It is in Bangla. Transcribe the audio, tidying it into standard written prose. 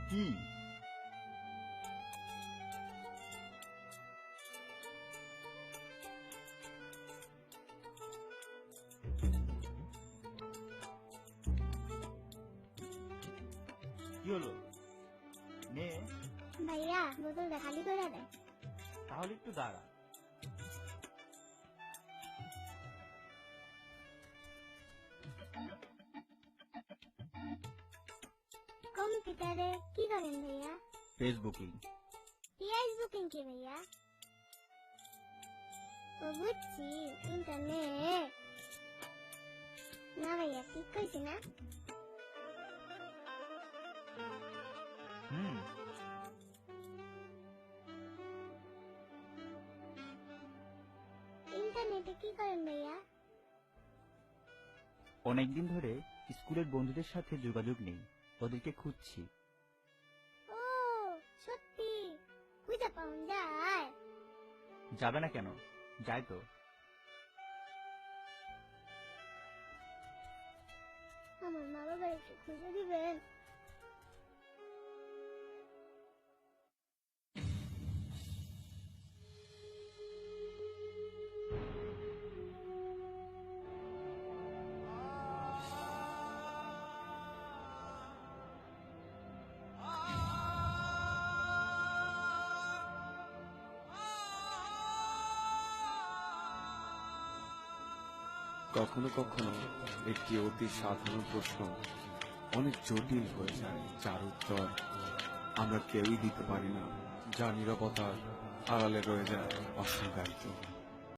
কি? কি হলো? নে, ভাইয়া বোতলটা খালি করে দেয়। তাহলে একটু দাঁড়া। কম্পিউটারে কি করেন ভাইয়া? ফেসবুকিং। পিআইস বুকিং কি ভাইয়া? ও বুঝছি, ইন্টারনেট। না ভাইয়া ঠিক কইছি না? হুম, ইন্টারনেটে কি করেন ভাইয়া? অনেকদিন ধরে স্কুলের বন্ধুদের সাথে যোগাযোগ নেই, ওদেরকে খুঁজছি। ও সত্যি, খুঁজে পাওয়া যায়? যাবে না কেন? যাই তো। আমার মা বাবার একটু খুঁজে দিবেন? কখনো কখনো একটি অতি সাধারণ প্রশ্ন অনেক জটিল হয়ে যায়, যার উত্তর আমরা কেউই দিতে পারি না, যা নীরবতার আড়ালে রয়ে যায় অসংজ্ঞায়িত।